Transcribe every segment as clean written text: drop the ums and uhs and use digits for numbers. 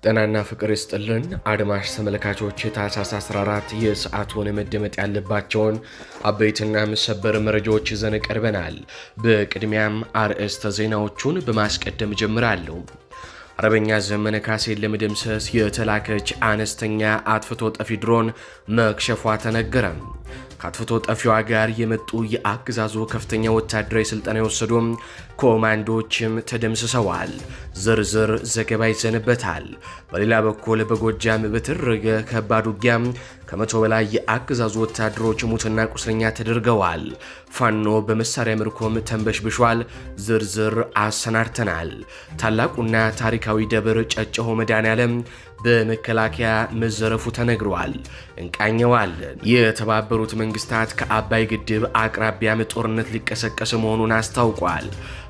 ጤናና ፍቅር ይስጥልን አድማሽ ተመልካቾች የታህሳስ 14 የሰዓቱን መደመጥ ያለባቸውን አበይትና ሰበር መረጃዎች ይዘን ቀርበናል። በቅድሚያም አርዕስተ ዜናዎቹን በማስቀደም ጀምራለሁ። አርበኛ ዘመነ ካሴን ለመደምሰስ የተላከች አነስተኛ አጥፍቶ ጠፊ ድሮን መክሸፏ ተነገረ። ከአጥፍቶ ጠፊዋ ጋር የመጡ የአገዛዙ ከፍተኛ ወታደራዊ ስልጠና የወሰዱ ኮማንዶዎችም ተደምስሰዋል። ዝርዝር ዘገባ ይዘንበታል። በሌላ በኩል በጎጃም በተደረገ ከባድ ውጊያ ከመቶ በላይ የአገዛዙ ወታደሮች ሙትና ቁስለኛ ተደርገዋል። ፋኖ በመሳሪያ ምርኮም ተንበሽብሿል። ዝርዝር አሰናድተናል። ታላቁና ታሪካዊ ደብር ጨጨሆ መድኃኔዓለም በመከላከያ መዘረፉ ተነግሯል። እንቃኘዋለን። የተባበሩት መንግስታት ከአባይ ግድብ አቅራቢያም ጦርነት ሊቀሰቀስ መሆኑን አስታውቋል።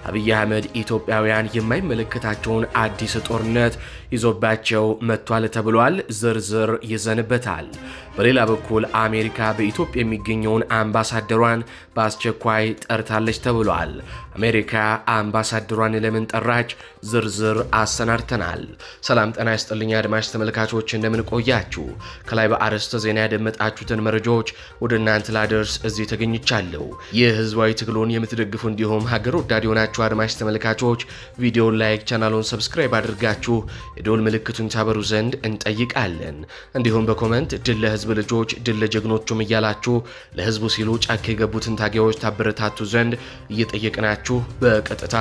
አብይ አህመድ ኢትዮጵያውያን የማይመለከታቸውን አዲስ ጦርነት ይዞባቸው መጥቷል ተብሏል። ዝርዝር ይዘንበታል። በሌላ በኩል አሜሪካ በኢትዮጵያ የሚገኘውን አምባሳደሯን በአስቸኳይ ጠርታለች ተብሏል። አሜሪካ አምባሳደሯን ለምን ጠራች? ዝርዝር አሰናድተናል። ሰላም ጤና ይስጥልኝ አድማጭ ተመልካቾች፣ እንደምን ቆያችሁ? ከላይ በአርዕስተ ዜና ያደመጣችሁትን መረጃዎች ወደ እናንተ ላደርስ እዚህ ተገኝቻለሁ። የህዝባዊ ትግሉን የምትደግፉ እንዲሁም ሀገር ወዳድ የሆናችሁ አድማጭ ተመልካቾች ቪዲዮን ላይክ፣ ቻናሉን ሰብስክራይብ አድርጋችሁ የደወል ምልክቱን ታበሩ ዘንድ እንጠይቃለን። እንዲሁም በኮመንት ድል ለህዝብ ልጆች ድል ለጀግኖቹም እያላችሁ ለህዝቡ ሲሉ ጫካ የገቡትን ታጋዮች ታበረታቱ ዘንድ እየጠየቅናችሁ በቀጥታ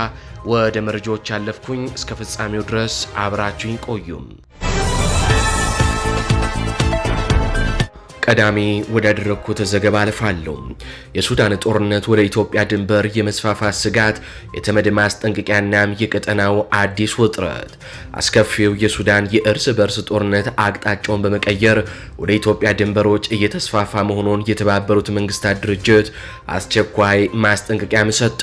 ወደ መረጃዎች ያለፍኩኝ። እስከ ፍጻሜው ድረስ አብራችሁኝ ቆዩም። ቀዳሚ ወዳደረኩት ዘገባ አልፋለሁ። የሱዳን ጦርነት ወደ ኢትዮጵያ ድንበር የመስፋፋት ስጋት፣ የተመድ ማስጠንቀቂያና የቀጠናው አዲስ ውጥረት። አስከፊው የሱዳን የእርስ በርስ ጦርነት አቅጣጫውን በመቀየር ወደ ኢትዮጵያ ድንበሮች እየተስፋፋ መሆኑን የተባበሩት መንግስታት ድርጅት አስቸኳይ ማስጠንቀቂያም ሰጠ።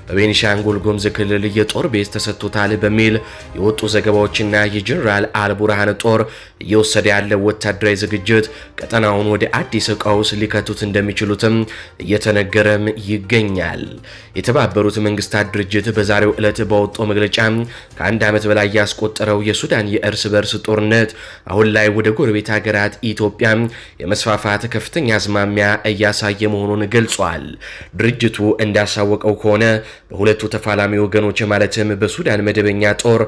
በቤኒሻንጉል ጉሙዝ ክልል የጦር ቤዝ ተሰጥቶታል በሚል የወጡ ዘገባዎችና የጀነራል አልቡርሃን ጦር እየወሰደ ያለው ወታደራዊ ዝግጅት ቀጠና አሁን ወደ አዲስ ቀውስ ሊከቱት እንደሚችሉትም እየተነገረም ይገኛል። የተባበሩት መንግስታት ድርጅት በዛሬው ዕለት ባወጣው መግለጫ ከአንድ ዓመት በላይ ያስቆጠረው የሱዳን የእርስ በርስ ጦርነት አሁን ላይ ወደ ጎረቤት ሀገራት ኢትዮጵያ የመስፋፋት ከፍተኛ አዝማሚያ እያሳየ መሆኑን ገልጿል። ድርጅቱ እንዳሳወቀው ከሆነ በሁለቱ ተፋላሚ ወገኖች ማለትም በሱዳን መደበኛ ጦር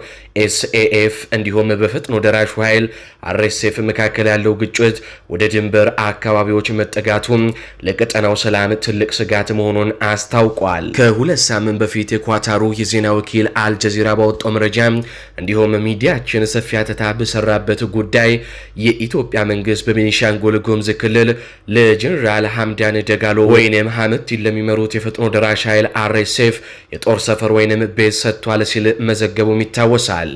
ኤስኤኤፍ እንዲሁም በፈጥኖ ደራሹ ኃይል አርኤስኤፍ መካከል ያለው ግጭት ወደ ድንበር አካባቢዎች መጠጋቱም ለቀጠናው ሰላም ትልቅ ስጋት መሆኑን አስታውቋል። ከሁለት ሳምንት በፊት የኳታሩ የዜና ወኪል አልጀዚራ ባወጣው መረጃ እንዲሁም ሚዲያችን ሰፊ አተታ በሰራበት ጉዳይ የኢትዮጵያ መንግስት በቤኒሻንጉል ጉሙዝ ክልል ለጀነራል ሐምዳን ደጋሎ ወይንም ሐመቲን ለሚመሩት የፈጥኖ ደራሽ ኃይል አርኤስኤፍ የጦር ሰፈር ወይንም ቤዝ ሰጥቷል ሲል መዘገቡም ይታወሳል።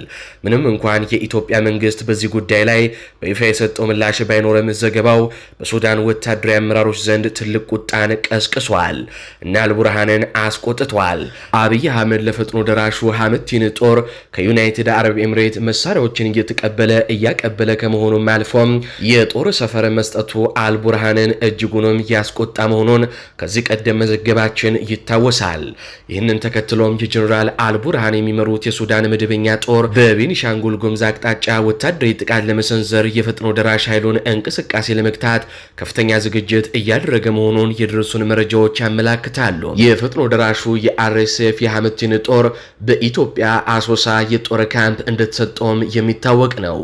ምንም እንኳን የኢትዮጵያ መንግስት በዚህ ጉዳይ ላይ በይፋ የሰጠው ምላሽ ባይኖርም ዘገባው በሱዳን ወታደራዊ አመራሮች ዘንድ ትልቅ ቁጣን ቀስቅሷል እና አልቡርሃንን አስቆጥቷል። አብይ አህመድ ለፈጥኖ ደራሹ ሐመቲን ጦር ከዩናይትድ አረብ ኤምሬት መሳሪያዎችን እያቀበለ ከመሆኑም አልፎም የጦር ሰፈር መስጠቱ አልቡርሃንን እጅጉንም ያስቆጣ መሆኑን ከዚህ ቀደም መዘገባችን ይታወሳል። ይህንን ተከትሎም የጀነራል አልቡርሃን የሚመሩት የሱዳን መደበኛ ጦር በቤኒሻንጉል ጉሙዝ አቅጣጫ ወታደራዊ ጥቃት ለመሰንዘር የፈጥኖ ደራሽ ኃይሉን እንቅስቃሴ ለመግታት ከፍተኛ ዝግጅት እያደረገ መሆኑን የደረሱን መረጃዎች ያመላክታሉ። የፈጥኖ ደራሹ የአርኤስኤፍ የሐመቲን ጦር በኢትዮጵያ አሶሳ የጦር ካምፕ እንደተሰጠውም የሚታወቅ ነው።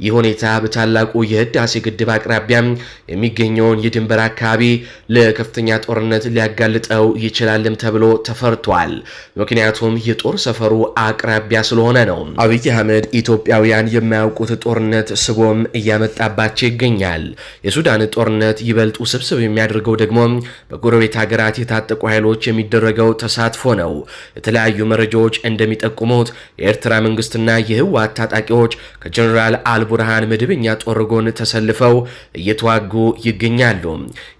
ይህ ሁኔታ በታላቁ የህዳሴ ግድብ አቅራቢያ የሚገኘውን የድንበር አካባቢ ለከፍተኛ ጦርነት ሊያጋልጠው ይችላልም ተብሎ ተፈርቷል። ምክንያቱም የጦር ሰፈሩ አቅራቢያ ስለሆነ ነው። አብይ አህመድ ኢትዮጵያውያን የማያውቁት ጦርነት ስቦም እያመጣባቸው ይገኛል። የሱዳን ጦርነት ይበልጥ ውስብስብ የሚያደርገው ደግሞ በጎረቤት ሀገራት የታጠቁ ኃይሎች የሚደረገው ተሳትፎ ነው። የተለያዩ መረጃዎች እንደሚጠቁሙት የኤርትራ መንግስትና የህወሓት ታጣቂዎች ከጀነራል አልቡርሃን መደበኛ ጦር ጎን ተሰልፈው እየተዋጉ ይገኛሉ።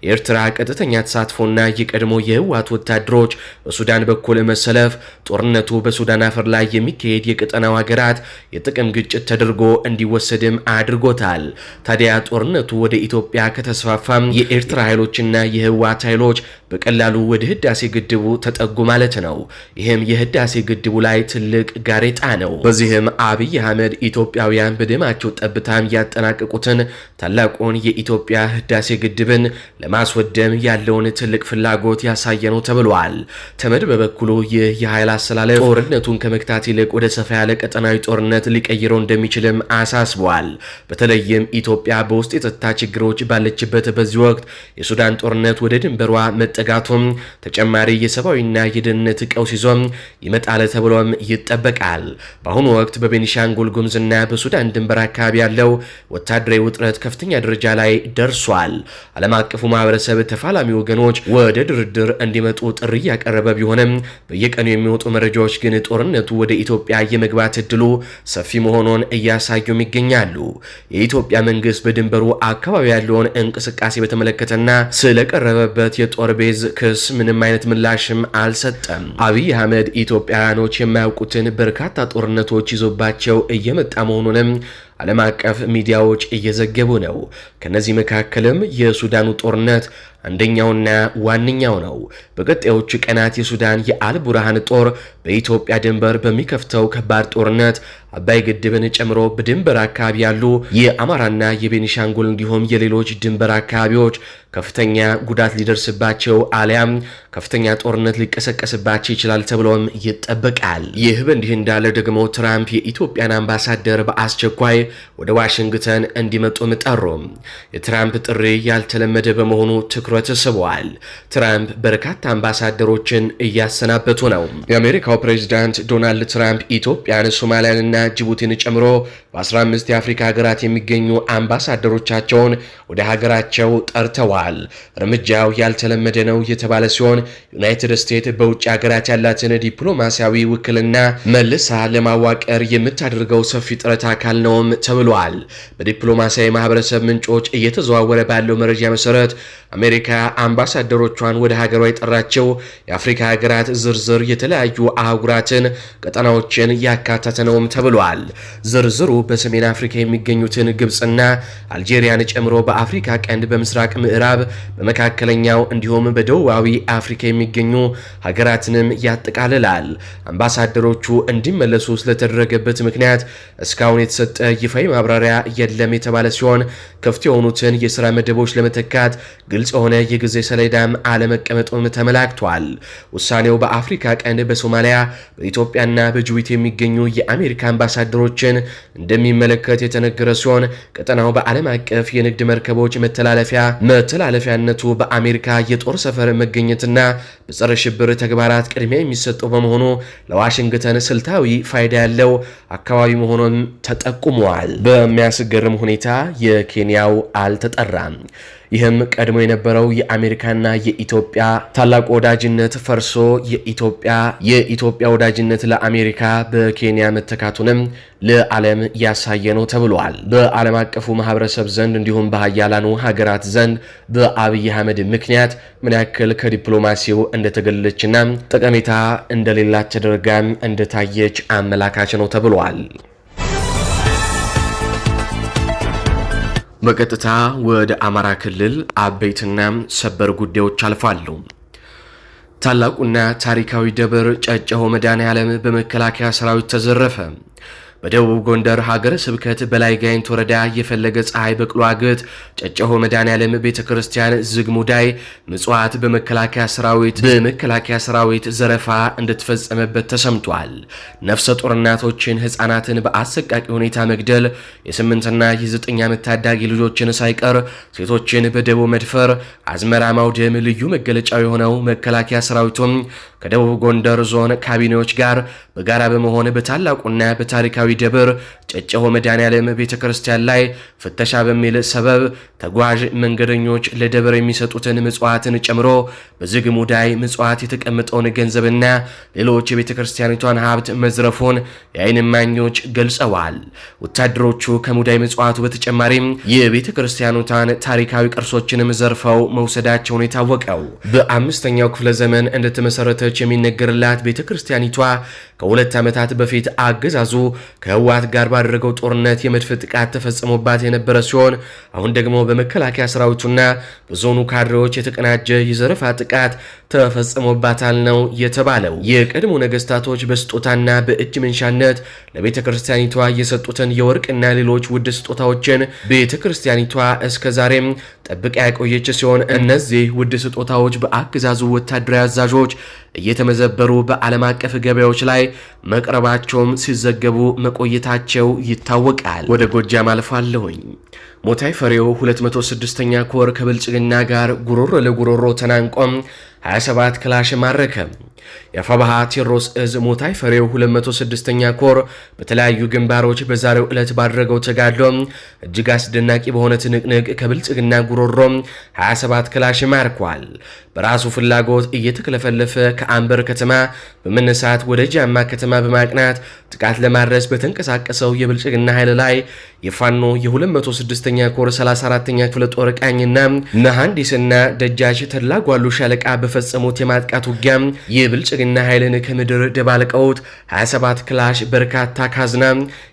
የኤርትራ ቀጥተኛ ተሳትፎና የቀድሞ የህወሓት ወታደሮች በሱዳን በኩል መሰለፍ ጦርነቱ በሱዳን አፈር ላይ የሚካሄድ የቀጠናው ሀገራት የጥቅም ግጭት ተደርጎ እንዲወሰድም አድርጎታል። ታዲያ ጦርነቱ ወደ ኢትዮጵያ ኢትዮጵያ ከተስፋፋ የኤርትራ ኃይሎችና የህወሓት ኃይሎች በቀላሉ ወደ ህዳሴ ግድቡ ተጠጉ ማለት ነው። ይህም የህዳሴ ግድቡ ላይ ትልቅ ጋሬጣ ነው። በዚህም አብይ አህመድ ኢትዮጵያውያን በደማቸው ጠብታም ያጠናቀቁትን ታላቁን የኢትዮጵያ ህዳሴ ግድብን ለማስወደም ያለውን ትልቅ ፍላጎት ያሳየ ነው ተብሏል። ተመድ በበኩሉ ይህ የኃይል አሰላለፍ ጦርነቱን ከመክታት ይልቅ ወደ ሰፋ ያለ ቀጠናዊ ጦርነት ሊቀይረው እንደሚችልም አሳስቧል። በተለይም ኢትዮጵያ በውስጥ የጸጥታ ችግሮች ባለችበት በዚህ ወቅት የሱዳን ጦርነት ወደ ድንበሯ መጠጋቱም ተጨማሪ የሰብአዊና የደህንነት ቀውስ ይዞም ይመጣል ተብሎም ይጠበቃል። በአሁኑ ወቅት በቤኒሻንጉል ጉሙዝና በሱዳን ድንበር አካባቢ ያለው ወታደራዊ ውጥረት ከፍተኛ ደረጃ ላይ ደርሷል። ዓለም አቀፉ ማህበረሰብ ተፋላሚ ወገኖች ወደ ድርድር እንዲመጡ ጥሪ ያቀረበ ቢሆንም በየቀኑ የሚወጡ መረጃዎች ግን ጦርነቱ ወደ ኢትዮጵያ የመግባት እድሉ ሰፊ መሆኑን እያሳዩም ይገኛሉ። የኢትዮጵያ መንግስት በድንበሩ አካባቢ ያለውን እንቅስቃሴ በተመለከተና ስለቀረበበት የጦር ቤዝ ክስ ምንም አይነት ምላሽም አልሰጠም። አብይ አህመድ ኢትዮጵያውያኖች የማያውቁትን በርካታ ጦርነቶች ይዞባቸው እየመጣ መሆኑንም ዓለም አቀፍ ሚዲያዎች እየዘገቡ ነው። ከነዚህ መካከልም የሱዳኑ ጦርነት አንደኛውና ዋነኛው ነው። በቀጣዮቹ ቀናት የሱዳን የአልቡርሃን ጦር በኢትዮጵያ ድንበር በሚከፍተው ከባድ ጦርነት አባይ ግድብን ጨምሮ በድንበር አካባቢ ያሉ የአማራና የቤኒሻንጉል እንዲሁም የሌሎች ድንበር አካባቢዎች ከፍተኛ ጉዳት ሊደርስባቸው አሊያም ከፍተኛ ጦርነት ሊቀሰቀስባቸው ይችላል ተብሎም ይጠበቃል። ይህ በእንዲህ እንዳለ ደግሞ ትራምፕ የኢትዮጵያን አምባሳደር በአስቸኳይ ወደ ዋሽንግተን እንዲመጡም ጠሩ። የትራምፕ ጥሪ ያልተለመደ በመሆኑ ትኩረት ስበዋል። ትራምፕ በርካታ አምባሳደሮችን እያሰናበቱ ነው። የአሜሪካው ፕሬዝዳንት ዶናልድ ትራምፕ ኢትዮጵያን፣ ሶማሊያንና ጅቡቲን ጨምሮ በ15 የአፍሪካ ሀገራት የሚገኙ አምባሳደሮቻቸውን ወደ ሀገራቸው ጠርተዋል። እርምጃው ያልተለመደ ነው የተባለ ሲሆን ዩናይትድ ስቴትስ በውጭ ሀገራት ያላትን ዲፕሎማሲያዊ ውክልና መልሳ ለማዋቀር የምታደርገው ሰፊ ጥረት አካል ነውም ተብሏል። በዲፕሎማሲያዊ ማህበረሰብ ምንጮች እየተዘዋወረ ባለው መረጃ መሰረት አሜሪካ አምባሳደሮቿን ወደ ሀገሯ የጠራቸው የአፍሪካ ሀገራት ዝርዝር የተለያዩ አህጉራትን፣ ቀጠናዎችን ያካተተ ነውም ተብሏል። ዝርዝሩ በሰሜን አፍሪካ የሚገኙትን ግብፅና አልጄሪያን ጨምሮ በአፍሪካ ቀንድ፣ በምስራቅ ምዕራብ፣ በመካከለኛው እንዲሁም በደቡባዊ አፍሪካ የሚገኙ ሀገራትንም ያጠቃልላል። አምባሳደሮቹ እንዲመለሱ ስለተደረገበት ምክንያት እስካሁን የተሰጠ ይፋዊ ማብራሪያ የለም የተባለ ሲሆን ክፍት የሆኑትን የሥራ መደቦች ለመተካት ግልጽ የሆነ የጊዜ ሰሌዳም አለመቀመጡም ተመላክቷል። ውሳኔው በአፍሪካ ቀንድ፣ በሶማሊያ፣ በኢትዮጵያና በጅቡቲ የሚገኙ የአሜሪካ አምባሳደሮችን እንደሚመለከት የተነገረ ሲሆን ቀጠናው በዓለም አቀፍ የንግድ መርከቦች መተላለፊያነቱ በአሜሪካ የጦር ሰፈር መገኘትና በጸረ ሽብር ተግባራት ቅድሚያ የሚሰጠው በመሆኑ ለዋሽንግተን ስልታዊ ፋይዳ ያለው አካባቢ መሆኑን ተጠቁሟል። በሚያስገርም ሁኔታ የኬንያው አልተጠራም። ይህም ቀድሞ የነበረው የአሜሪካና የኢትዮጵያ ታላቁ ወዳጅነት ፈርሶ የኢትዮጵያ ወዳጅነት ለአሜሪካ በኬንያ መተካቱንም ለዓለም ያሳየ ነው ተብሏል። በዓለም አቀፉ ማህበረሰብ ዘንድ እንዲሁም በሀያላኑ ሀገራት ዘንድ በአብይ አህመድ ምክንያት ምን ያክል ከዲፕሎማሲው እንደተገለለችና ጠቀሜታ እንደሌላት ተደርጋም እንደታየች አመላካች ነው ተብሏል። በቀጥታ ወደ አማራ ክልል አበይትና ሰበር ጉዳዮች አልፋሉ። ታላቁና ታሪካዊ ደብር ጨጨሆ መድኃኔዓለም በመከላከያ ሰራዊት ተዘረፈ። በደቡብ ጎንደር ሀገረ ስብከት በላይ ጋይንት ወረዳ የፈለገ ፀሐይ በቅሎ አገት ጨጨሆ መድኃኔዓለም ቤተክርስቲያን ዝግ ሙዳይ ምጽዋት በመከላከያ ሰራዊት ዘረፋ እንደተፈጸመበት ተሰምቷል። ነፍሰ ጡር እናቶችን፣ ህፃናትን በአሰቃቂ ሁኔታ መግደል፣ የ8ና የ9 ዓመት ታዳጊ ልጆችን ሳይቀር ሴቶችን በደቦ መድፈር፣ አዝመራ ማውደም ልዩ መገለጫው የሆነው መከላከያ ሰራዊቱም ከደቡብ ጎንደር ዞን ካቢኔዎች ጋር በጋራ በመሆን በታላቁና በታሪካዊ ደብር ጨጨሆ መድኃኔዓለም ቤተክርስቲያን ላይ ፍተሻ በሚል ሰበብ ተጓዥ መንገደኞች ለደብር የሚሰጡትን ምጽዋትን ጨምሮ በዝግ ሙዳይ ምጽዋት የተቀመጠውን ገንዘብና ሌሎች የቤተክርስቲያኒቷን ሀብት መዝረፉን የዓይን እማኞች ገልጸዋል። ወታደሮቹ ከሙዳይ ምጽዋቱ በተጨማሪም የቤተክርስቲያኒቷን ታሪካዊ ቅርሶችንም ዘርፈው መውሰዳቸውን የታወቀው በ5ኛው ክፍለ ዘመን እንደተመሰረተች የሚነገርላት ቤተክርስቲያኒቷ ከ2 ዓመታት በፊት አገዛዙ ከህወሓት ጋር ባደረገው ጦርነት የመድፍ ጥቃት ተፈጽሞባት የነበረ ሲሆን አሁን ደግሞ በመከላከያ ሰራዊቱና በዞኑ ካድሬዎች የተቀናጀ የዘረፋ ጥቃት ተፈጽሞባታል ነው የተባለው። የቀድሞ ነገስታቶች በስጦታና በእጅ መንሻነት ለቤተ ክርስቲያኒቷ የሰጡትን የወርቅና ሌሎች ውድ ስጦታዎችን ቤተ ክርስቲያኒቷ እስከዛሬም ጠብቃ ያቆየች ሲሆን እነዚህ ውድ ስጦታዎች በአገዛዙ ወታደራዊ አዛዦች እየተመዘበሩ በዓለም አቀፍ ገበያዎች ላይ መቅረባቸውም ሲዘገቡ መቆየታቸው ይታወቃል። ወደ ጎጃም አልፋለሁኝ። ሞታይ ፈሬው 206ኛ ኮር ከብልጽግና ጋር ጉሮሮ ለጉሮሮ ተናንቆም 27 ክላሽ ማረከ። የአፋባሃ ቴዎድሮስ እዝ ሞታይ ፈሬው 206ኛ ኮር በተለያዩ ግንባሮች በዛሬው ዕለት ባደረገው ተጋድሎ እጅግ አስደናቂ በሆነ ትንቅንቅ ከብልጽግና ጉሮሮ 27 ክላሽ ማርኳል። በራሱ ፍላጎት እየተከለፈለፈ ከአንበር ከተማ በመነሳት ወደ ጃማ ከተማ በማቅናት ጥቃት ለማድረስ በተንቀሳቀሰው የብልጽግና ኃይል ላይ የፋኖ የ206ኛ ኮር 34ኛ ክፍለ ጦር ቃኝና መሐንዲስና ደጃች ተድላጓሉ ሻለቃ በፈጸሙት የማጥቃት ውጊያ የብልጽግና ኃይልን ከምድር ደባልቀውት 27 ክላሽ፣ በርካታ ካዝና፣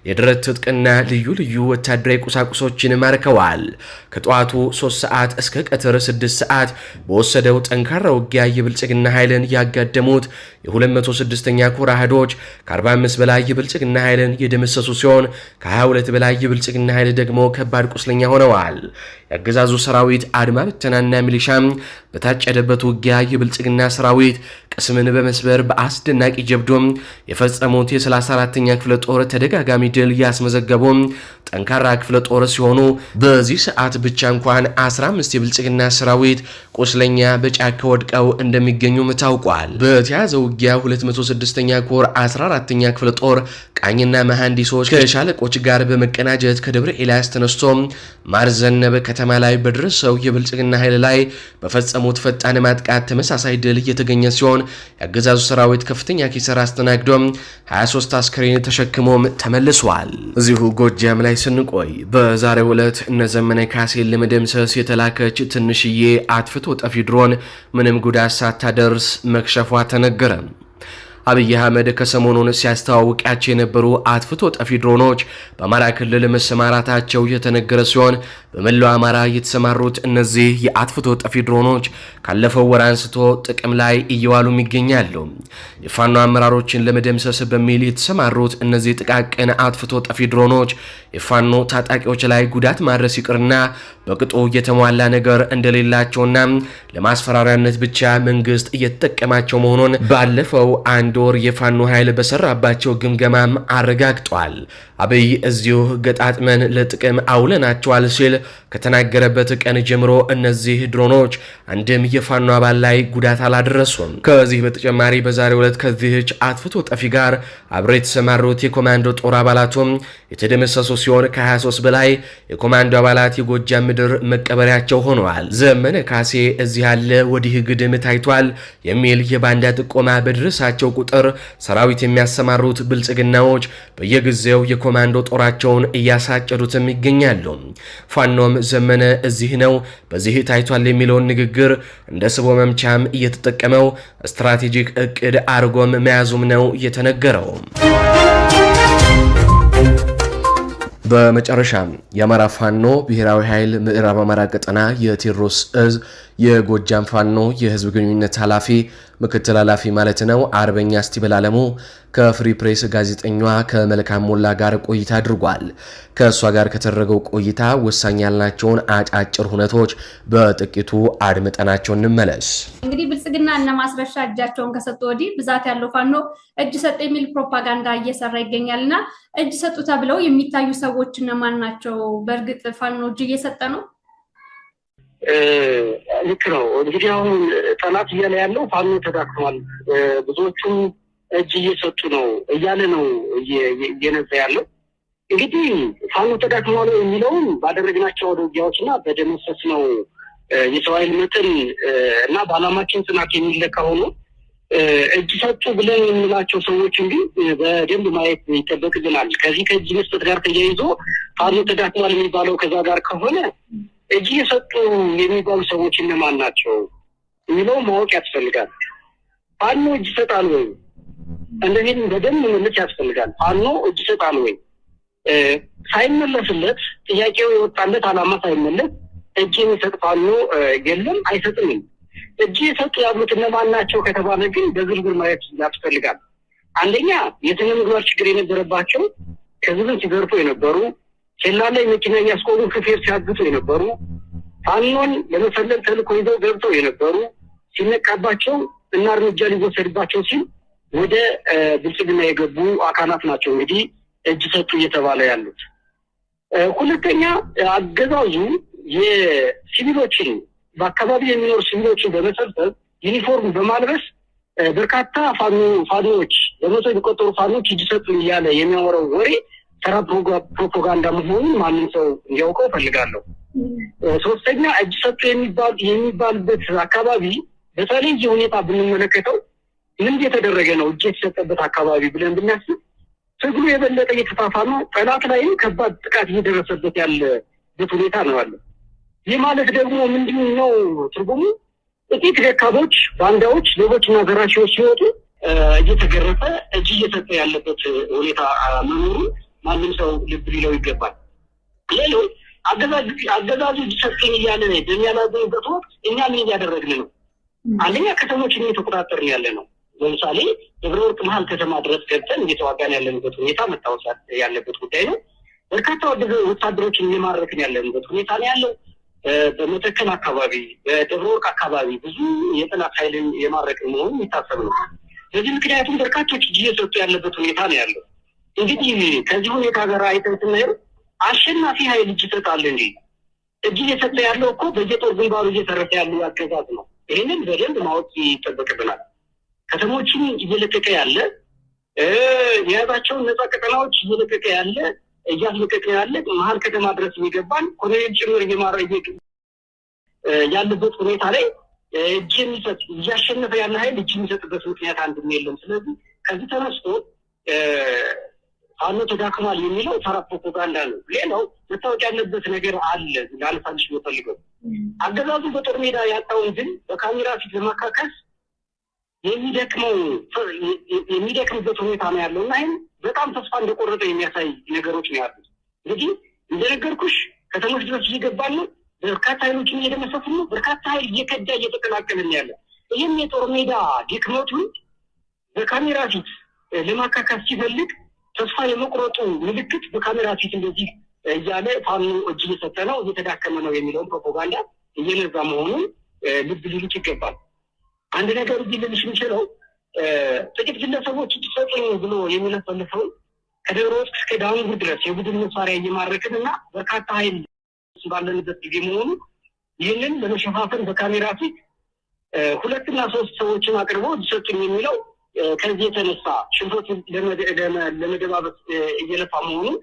የድረት ትጥቅና ልዩ ልዩ ወታደራዊ ቁሳቁሶችን ማርከዋል። ከጠዋቱ 3 ሰዓት እስከ ቀትር 6 ሰዓት በወሰደው ጠንካራ ውጊያ የብልጽግና ኃይልን ያጋደሙት የ206ኛ ኮር አህዶች ከ45 በላይ የብልጽግና ኃይልን የደመሰሱ ሲሆን ከ22 በላይ የብልጽግና ኃይል ደግሞ ከባድ ቁስለኛ ሆነዋል። የአገዛዙ ሰራዊት አድማ ብተናና ሚሊሻም በታጨደበት ውጊያ የብልጽግና ሰራዊት ቅስምን በመስበር በአስደናቂ ጀብዶም የፈጸሙት የ34ኛ ክፍለ ጦር ተደጋጋሚ ድል ያስመዘገቡ ጠንካራ ክፍለ ጦር ሲሆኑ በዚህ ሰዓት ብቻ እንኳን 15 የብልጽግና ሰራዊት ቁስለኛ በጫካ ወድቀው እንደሚገኙም ታውቋል። በተያዘው ውጊያ 206ኛ ኮር 14ኛ ክፍለ ጦር ቃኝና መሐንዲሶች ከሻለቆች ጋር በመቀናጀት ከደብረ ኤልያስ ተነስቶ ማርዘነበ ከተማ ላይ በደረሰው የብልጽግና ኃይል ላይ በፈጸሙት ፈጣን ማጥቃት ተመሳሳይ ድል እየተገኘ ሲሆን የአገዛዙ ሰራዊት ከፍተኛ ኪሳራ አስተናግዶ 23 አስከሬን ተሸክሞም ተመልሷል። እዚሁ ጎጃም ላይ ስንቆይ በዛሬው ዕለት እነ ዘመነ ካሴን ለመደምሰስ የተላከች ትንሽዬ አጥፍቶ ጠፊ ድሮን ምንም ጉዳት ሳታደርስ መክሸፏ ተነገረ። አብይ አህመድ ከሰሞኑን ሲያስተዋውቃቸው የነበሩ አጥፍቶ ጠፊ ድሮኖች በአማራ ክልል መሰማራታቸው የተነገረ ሲሆን በመላው አማራ የተሰማሩት እነዚህ የአጥፍቶ ጠፊ ድሮኖች ካለፈው ወር አንስቶ ጥቅም ላይ እየዋሉም ይገኛሉ። የፋኖ አመራሮችን ለመደምሰስ በሚል የተሰማሩት እነዚህ ጥቃቅን አጥፍቶ ጠፊ ድሮኖች የፋኖ ታጣቂዎች ላይ ጉዳት ማድረስ ይቅርና በቅጡ የተሟላ ነገር እንደሌላቸውና ለማስፈራሪያነት ብቻ መንግስት እየተጠቀማቸው መሆኑን ባለፈው አንድ ወር የፋኖ ኃይል በሰራባቸው ግምገማም አረጋግጧል። አብይ እዚሁ ገጣጥመን ለጥቅም አውለናቸዋል ሲል ከተናገረበት ቀን ጀምሮ እነዚህ ድሮኖች አንድም የፋኖ አባል ላይ ጉዳት አላደረሱም። ከዚህ በተጨማሪ በዛሬው ዕለት ከዚህች አጥፍቶ ጠፊ ጋር አብረው የተሰማሩት የኮማንዶ ጦር አባላቱም የተደመሰሱ ሲሆን ከ23 በላይ የኮማንዶ አባላት የጎጃም ምድር መቀበሪያቸው ሆነዋል። ዘመነ ካሴ እዚህ ያለ ወዲህ ግድም ታይቷል የሚል የባንዳ ጥቆማ በደረሳቸው ቁጥር ሰራዊት የሚያሰማሩት ብልጽግናዎች በየጊዜው የኮማንዶ ጦራቸውን እያሳጨዱትም ይገኛሉ። ፋኖም ዘመነ እዚህ ነው በዚህ ታይቷል የሚለውን ንግግር እንደ ስቦ መምቻም እየተጠቀመው ስትራቴጂክ እቅድ አርጎም መያዙም ነው የተነገረው። በመጨረሻም የአማራ ፋኖ ብሔራዊ ኃይል ምዕራብ አማራ ቀጠና የቴዎድሮስ እዝ የጎጃም ፋኖ የህዝብ ግንኙነት ኃላፊ ምክትል ኃላፊ ማለት ነው አርበኛ ስቲበል አለሙ ከፍሪ ፕሬስ ጋዜጠኛዋ ከመልካም ሞላ ጋር ቆይታ አድርጓል። ከእሷ ጋር ከተደረገው ቆይታ ወሳኝ ያልናቸውን አጫጭር ሁነቶች በጥቂቱ አድምጠናቸው እንመለስ። እንግዲህ ብልጽግና እና ማስረሻ እጃቸውን ከሰጡ ወዲህ ብዛት ያለው ፋኖ እጅ ሰጠ የሚል ፕሮፓጋንዳ እየሰራ ይገኛልና እጅ ሰጡ ተብለው የሚታዩ ሰዎች እነማን ናቸው? በእርግጥ ፋኖ እጅ እየሰጠ ነው? ልክ ነው። እንግዲህ አሁን ጠላት እያለ ያለው ፋኖ ተዳክሟል፣ ብዙዎቹም እጅ እየሰጡ ነው እያለ ነው እየነዛ ያለው። እንግዲህ ፋኖ ተዳክሟል የሚለውን ባደረግናቸው ውጊያዎችና በደመሰስነው የሰው ኃይል መጠን እና በዓላማችን ጽናት የሚለካ ሆኖ እጅ ሰጡ ብለን የምንላቸው ሰዎች እንግዲህ በደንብ ማየት ይጠበቅብናል። ከዚህ ከእጅ መስጠት ጋር ተያይዞ ፋኖ ተዳክሟል የሚባለው ከዛ ጋር ከሆነ እጅ የሰጡ የሚባሉ ሰዎች እነማን ናቸው የሚለው ማወቅ ያስፈልጋል። ፋኖ እጅ ይሰጣል ወይ? እንደዚህ በደንብ መመለስ ያስፈልጋል። ፋኖ እጅ ይሰጣል ወይ? ሳይመለስለት ጥያቄው የወጣለት ዓላማ ሳይመለስ እጅ የሚሰጥ ፋኖ የለም፣ አይሰጥም። እጅ የሰጡ ያሉት እነማን ናቸው ከተባለ ግን በዝርዝር ማየት ያስፈልጋል። አንደኛ የስነ ምግባር ችግር የነበረባቸው ከህዝብን ሲዘርፉ የነበሩ ኬላ ላይ መኪና እያስቆሙ ሹፌር ሲያግቱ የነበሩ ፋኖን ለመፈለግ ተልእኮ ይዘው ገብተው የነበሩ ሲነቃባቸው እና እርምጃ ሊወሰድባቸው ሲል ወደ ብልጽግና የገቡ አካላት ናቸው እንግዲህ እጅ ሰጡ እየተባለ ያሉት። ሁለተኛ አገዛዙ የሲቪሎችን በአካባቢ የሚኖሩ ሲቪሎችን በመሰብሰብ ዩኒፎርም በማልበስ በርካታ ፋኖዎች በመቶ የሚቆጠሩ ፋኖች እጅ ሰጡ እያለ የሚያወራው ወሬ ተራ ፕሮፓጋንዳ መሆኑን ማንም ሰው እንዲያውቀው ፈልጋለሁ። ሶስተኛ እጅ ሰጡ የሚባልበት አካባቢ በተለየ ሁኔታ ብንመለከተው ምን እየተደረገ ነው? እጅ የተሰጠበት አካባቢ ብለን ብናስብ ትግሉ የበለጠ እየተፋፋመ ጠላት ላይም ከባድ ጥቃት እየደረሰበት ያለበት ሁኔታ ነው ያለው። ይህ ማለት ደግሞ ምንድን ነው ትርጉሙ? ጥቂት ደካሞች፣ ባንዳዎች፣ ሌቦችና ዘራፊዎች ሲወጡ እየተገረፈ እጅ እየሰጠ ያለበት ሁኔታ መኖሩ ማንም ሰው ልብ ሊለው ይገባል። ሌላው አገዛዙ እጅ ሰጠኝ እያለ በሚያላዝንበት ወቅት እኛ ምን እያደረግን ነው? አንደኛ ከተሞችን እየተቆጣጠርን ያለ ነው። ለምሳሌ ደብረ ወርቅ መሀል ከተማ ድረስ ገብተን እየተዋጋን ያለንበት ሁኔታ መታወስ ያለበት ጉዳይ ነው። በርካታ ወታደሮችን እየማረክን ያለንበት ሁኔታ ነው ያለው። በመተከል አካባቢ፣ በደብረ ወርቅ አካባቢ ብዙ የጠላት ኃይልን የማረክን መሆኑ የሚታሰብ ነው። በዚህ ምክንያቱም በርካቶች እጅ እየሰጡ ያለበት ሁኔታ ነው ያለው። እንግዲህ ከዚህ ሁኔታ ጋር አይተን ስናየው አሸናፊ ኃይል እጅ ይሰጣል እንጂ እጅ እየሰጠ ያለው እኮ በየጦር ግንባሩ እየተረፈ ያለው አገዛዝ ነው። ይህንን በደንብ ማወቅ ይጠበቅብናል። ከተሞችን እየለቀቀ ያለ የያዛቸውን ነፃ ቀጠናዎች እየለቀቀ ያለ እያስለቀቀ ያለ መሀል ከተማ ድረስ የሚገባን ኮሎኔል ጭምር እየማረ ያለበት ሁኔታ ላይ እጅ የሚሰጥ እያሸነፈ ያለ ኃይል እጅ የሚሰጥበት ምክንያት አንድም የለም። ስለዚህ ከዚህ ተነስቶ ፋኖ ተዳክሟል የሚለው ተራ ፕሮፓጋንዳ ነው። ሌላው መታወቅ ያለበት ነገር አለ ላልፋልሽ የምፈልገው አገዛዙ በጦር ሜዳ ያጣውን ግን በካሜራ ፊት ለማካከስ የሚደክምበት ሁኔታ ነው ያለው እና ይህም በጣም ተስፋ እንደቆረጠ የሚያሳይ ነገሮች ነው ያሉት። እንግዲህ እንደነገርኩሽ ከተሞች ድረስ እየገባን ነው። በርካታ ኃይሎችን እየደመሰስን ነው። በርካታ ኃይል እየከዳ እየተቀላቀልን ያለ ይህም የጦር ሜዳ ድክመቱን በካሜራ ፊት ለማካካስ ሲፈልግ ተስፋ የመቁረጡ ምልክት በካሜራ ፊት እንደዚህ እያለ ፋኖ እጅ እየሰጠ ነው እየተዳከመ ነው የሚለውን ፕሮፓጋንዳ እየነዛ መሆኑን ልብ ሊሉት ይገባል። አንድ ነገር ሊልልሽ የሚችለው ጥቂት ግለሰቦች እጅ ሰጡኝ ብሎ የሚለፈልፈው ከደብረ ወርቅ እስከ ዳንጉር ድረስ የቡድን መሳሪያ እየማረክን እና በርካታ ኃይል ባለንበት ጊዜ መሆኑ ይህንን ለመሸፋፈን በካሜራ ፊት 2 እና 3 ሰዎችን አቅርቦ እጅ ሰጡኝ የሚለው ከዚህ የተነሳ ሽንፈት ለመደባበስ እየለፋ መሆኑን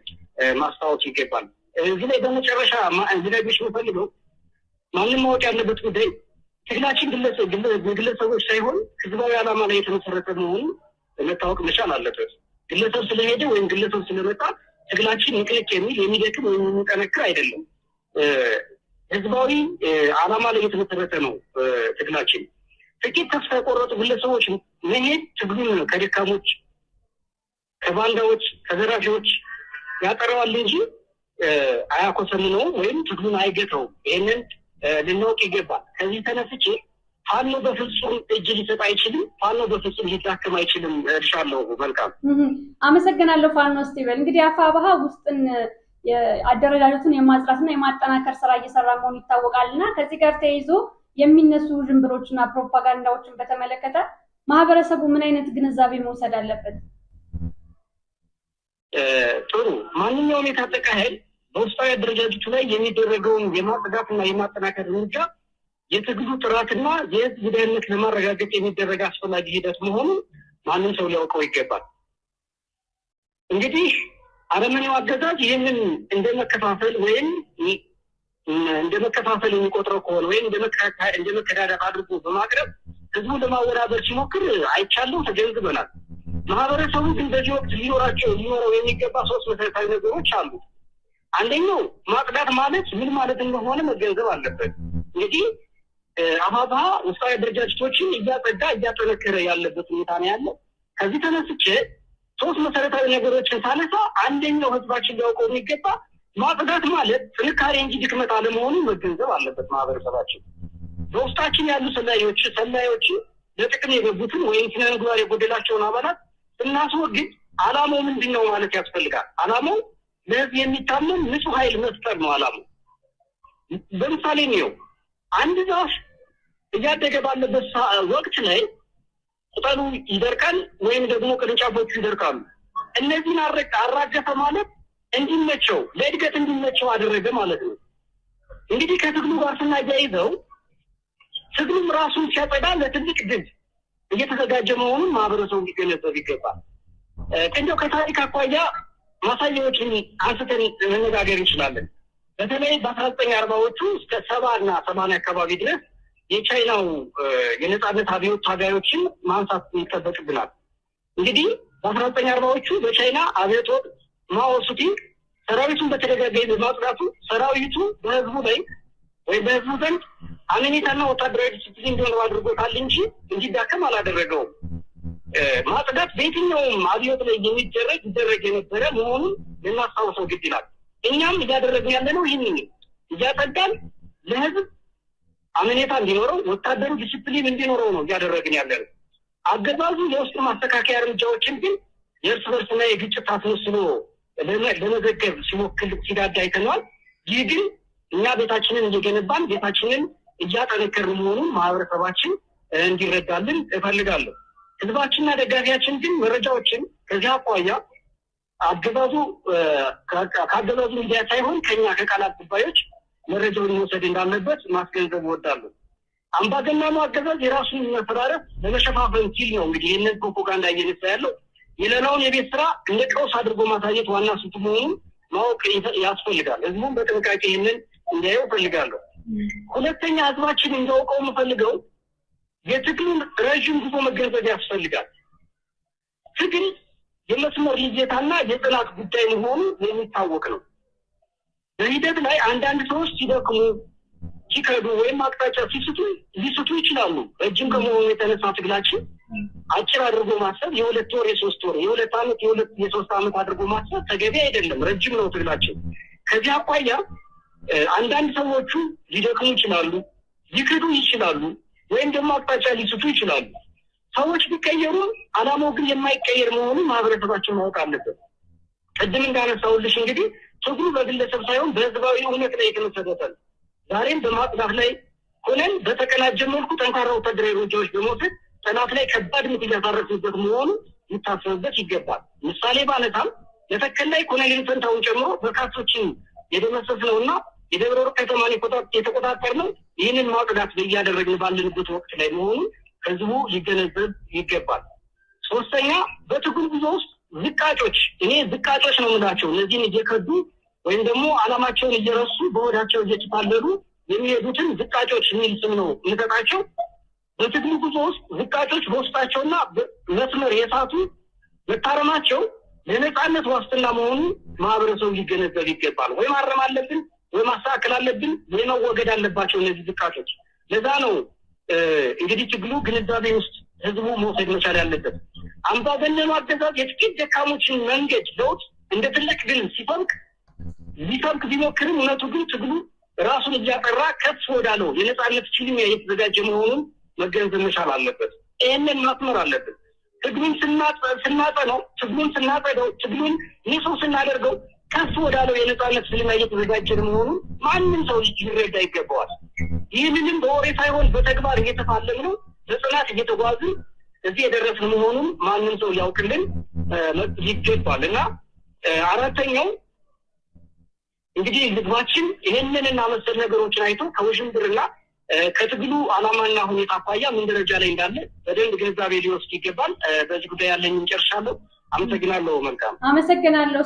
ማስታወስ ይገባል። እዚህ ላይ በመጨረሻ እንድነግርሽ የምፈልገው ማንም ማወቅ ያለበት ጉዳይ ትግላችን ግለሰቦች ሳይሆን ህዝባዊ ዓላማ ላይ የተመሰረተ መሆኑ መታወቅ መቻል አለበት። ግለሰብ ስለሄደ ወይም ግለሰብ ስለመጣ ትግላችን ይቅልቅ የሚል የሚደክም ወይም የሚጠነክር አይደለም። ህዝባዊ ዓላማ ላይ የተመሰረተ ነው ትግላችን። ጥቂት ተስፋ የቆረጡ ግለሰቦች መሄድ ትግሉን ከደካሞች፣ ከባንዳዎች፣ ከዘራፊዎች ያጠረዋል እንጂ አያኮሰምነውም ወይም ትግሉን አይገታውም። ይህንን ልናውቅ ይገባል። ከዚህ ተነስቼ ፋኖ በፍጹም እጅ ሊሰጥ አይችልም፣ ፋኖ በፍጹም ሊዳከም አይችልም እልሻለሁ። መልካም አመሰግናለሁ። ፋኖ ስቲቨን እንግዲህ አፋብኃ ውስጥን አደረጃጀቱን የማጽናትና የማጠናከር ስራ እየሰራ መሆኑ ይታወቃልና ከዚህ ጋር ተያይዞ የሚነሱ ጅምብሮችና ፕሮፓጋንዳዎችን በተመለከተ ማህበረሰቡ ምን አይነት ግንዛቤ መውሰድ አለበት? ጥሩ ማንኛውም የታጠቀ ኃይል በውስጣዊ አደረጃጀቱ ላይ የሚደረገውን የማጽዳትና የማጠናከር እርምጃ የትግሉ ጥራትና የህዝብ ደህንነት ለማረጋገጥ የሚደረግ አስፈላጊ ሂደት መሆኑን ማንም ሰው ሊያውቀው ይገባል። እንግዲህ አረመኔው አገዛዝ ይህንን እንደመከፋፈል ወይም እንደመከፋፈል የሚቆጥረው ከሆነ ወይም እንደመከዳዳት አድርጎ በማቅረብ ህዝቡ ለማወዳደር ሲሞክር አይቻለው ተገንዝበናል። ማህበረሰቡ ግን በዚህ ወቅት ሊኖረው የሚገባ 3 መሰረታዊ ነገሮች አሉ። አንደኛው ማጽዳት ማለት ምን ማለት እንደሆነ መገንዘብ አለበት። እንግዲህ አፋብኃ ውስጣዊ አደረጃጀቶችን እያጸዳ እያጠነከረ ያለበት ሁኔታ ነው ያለው። ከዚህ ተነስቼ ሶስት መሰረታዊ ነገሮችን ሳነሳ አንደኛው ህዝባችን ሊያውቀው የሚገባ ማጽዳት ማለት ጥንካሬ እንጂ ድክመት አለመሆኑን መገንዘብ አለበት ማህበረሰባችን። በውስጣችን ያሉ ሰላዮች ለጥቅም የገቡትን ወይም ስነ ምግባር የጎደላቸውን አባላት እናስወግድ ዓላማው ምንድነው ማለት ያስፈልጋል። ዓላማው ለህዝብ የሚታመን ንጹህ ኃይል መፍጠር ነው ዓላማው። በምሳሌ ነው አንድ ዛፍ እያደገ ባለበት ወቅት ላይ ቅጠሉ ይደርቃል ወይም ደግሞ ቅርንጫፎቹ ይደርቃሉ። እነዚህን አራገፈ ማለት እንዲመቸው ለእድገት እንዲመቸው አደረገ ማለት ነው። እንግዲህ ከትግሉ ጋር ስናያይዘው ትግሉም ራሱን ሲያጸዳ ለትልቅ ድል እየተዘጋጀ መሆኑን ማህበረሰቡ ሊገነዘብ ይገባል። እንደው ከታሪክ አኳያ ማሳያዎችን አንስተን መነጋገር እንችላለን። በተለይ በ1940ዎቹ እስከ 70 እና 80 አካባቢ ድረስ የቻይናው የነጻነት አብዮት ታጋዮችን ማንሳት ይጠበቅብናል። እንግዲህ በ1940ዎቹ በቻይና አብዮት ወቅት ማኦ ሴቱንግ ሰራዊቱን በተደጋጋሚ በማጽዳቱ ሰራዊቱ በህዝቡ ላይ ወይ በህዝቡ ዘንድ አመኔታና ወታደራዊ ዲሲፕሊን እንዲኖር አድርጎታል እንጂ እንዲዳከም አላደረገውም። ማጽዳት በየትኛውም አብዮት ላይ ይደረግ የነበረ መሆኑን ልናስታውሰው ግድ ይላል። እኛም እያደረግን ያለነው ይህንን እያጸዳን ለህዝብ አመኔታ እንዲኖረው ወታደሩ ዲሲፕሊን እንዲኖረው ነው እያደረግን ያለነው። አገዛዙ የውስጥ ማስተካከያ እርምጃዎችን ግን የእርስ በርስና የግጭት አስመስሎ ለመዘገብ ሲሞክር ሲዳዳ አይተነዋል። ይህ ግን እኛ ቤታችንን እየገነባን ቤታችንን እያጠነከርን መሆኑን ማህበረሰባችን እንዲረዳልን እፈልጋለሁ። ህዝባችንና ደጋፊያችን ግን መረጃዎችን ከዚህ አኳያ ከአገዛዙ ሚዲያ ሳይሆን ከኛ ከቃላት ጉባኤዎች መረጃውን መውሰድ እንዳለበት ማስገንዘብ እወዳለሁ። አምባገነኑ አገዛዝ የራሱን መፈራረስ ለመሸፋፈን ሲል ነው እንግዲህ ይህንን ፕሮፓጋንዳ እየነሳ ያለው። የሌላውን የቤት ስራ እንደ ቀውስ አድርጎ ማሳየት ዋና ስልቱ መሆኑን ማወቅ ያስፈልጋል። ህዝቡን በጥንቃቄ ይህንን እንዲያየው እፈልጋለሁ። ሁለተኛ ህዝባችን እንዲያውቀው የምፈልገው የትግሉን ረዥም ጉዞ መገንዘብ ያስፈልጋል። ትግል የመስመር ልየታና የጥናት ጉዳይ መሆኑ የሚታወቅ ነው። በሂደት ላይ አንዳንድ ሰዎች ሲደክሙ ሲከዱ ወይም አቅጣጫ ሊስቱ ይችላሉ። ረጅም ከመሆኑ የተነሳ ትግላችን አጭር አድርጎ ማሰብ የ2 ወር የ3 ወር የ2 ዓመት የ3 ዓመት አድርጎ ማሰብ ተገቢ አይደለም። ረጅም ነው ትግላችን። ከዚህ አኳያ አንዳንድ ሰዎቹ ሊደክሙ ይችላሉ፣ ሊክዱ ይችላሉ፣ ወይም ደግሞ አቅጣጫ ሊስቱ ይችላሉ። ሰዎች ቢቀየሩ ዓላማው ግን የማይቀየር መሆኑን ማህበረሰባችን ማወቅ አለበት። ቅድም እንዳነሳውልሽ እንግዲህ ትግሉ በግለሰብ ሳይሆን በህዝባዊ እውነት ላይ የተመሰረተ ነው። ዛሬም በማጽዳት ላይ ሆነን በተቀናጀ መልኩ ጠንካራ ወታደራዊ እርምጃዎች በመውሰድ ጠላት ላይ ከባድ ምት እያሳረፍንበት መሆኑ ሊታሰብበት ይገባል። ምሳሌ ባነሳም የተከል ላይ ኮሎኔል ፈንታውን ጨምሮ በርካቶችን የደመሰስነውና የደብረ ወርቅ ከተማን የተቆጣጠርነው ይህንን ማጽዳት እያደረግን ባለንበት ወቅት ላይ መሆኑን ህዝቡ ሊገነዘብ ይገባል። ሶስተኛ በትግል ጉዞ ውስጥ ዝቃጮች ነው የምላቸው እነዚህን እየከዱ ወይም ደግሞ ዓላማቸውን እየረሱ በወዳቸው እየተጣለሉ የሚሄዱትን ዝቃጮች የሚል ስም ነው የምሰጣቸው። በትግል ጉዞ ውስጥ ዝቃጮች በውስጣቸውና መስመር የሳቱ መታረማቸው ለነጻነት ዋስትና መሆኑን ማህበረሰቡ ሊገነዘብ ይገባል። ወይ ማረም አለብን፣ ወይ ማስተካከል አለብን፣ ወይ መወገድ አለባቸው እነዚህ ዝቃጮች። ለዛ ነው እንግዲህ ትግሉ ግንዛቤ ውስጥ ህዝቡ መውሰድ መቻል ያለበት። አምባገነኑ አገዛዝ የጥቂት ደካሞችን መንገድ ለውጥ እንደ ትልቅ ድል ሊሰብክ ቢሞክርም እውነቱ ግን ትግሉ ራሱን እያጠራ ከፍ ወዳለው የነጻነት ፊልሚያ እየተዘጋጀ መሆኑን መገንዘብ መቻል አለበት። ይህንን ማስመር አለበት። ትግሉን ስናጸደው ትግሉን ንጹህ ስናደርገው ከፍ ወዳለው የነጻነት ፊልሚያ እየተዘጋጀ መሆኑን ማንም ሰው ሊረዳ ይገባዋል። ይህንንም በወሬ ሳይሆን በተግባር እየተፋለምን ነው፣ በጽናት እየተጓዝን እዚህ የደረስን መሆኑን ማንም ሰው ያውቅልን ይገባል። እና አራተኛው እንግዲህ ህዝባችን ይህንንና መሰል ነገሮችን አይቶ ከውዥንብርና ከትግሉ ዓላማና ሁኔታ አኳያ ምን ደረጃ ላይ እንዳለ በደንብ ግንዛቤ ሊወስድ ይገባል። በዚህ ጉዳይ ያለኝን ጨርሻለሁ። አመሰግናለሁ። መልካም አመሰግናለሁ።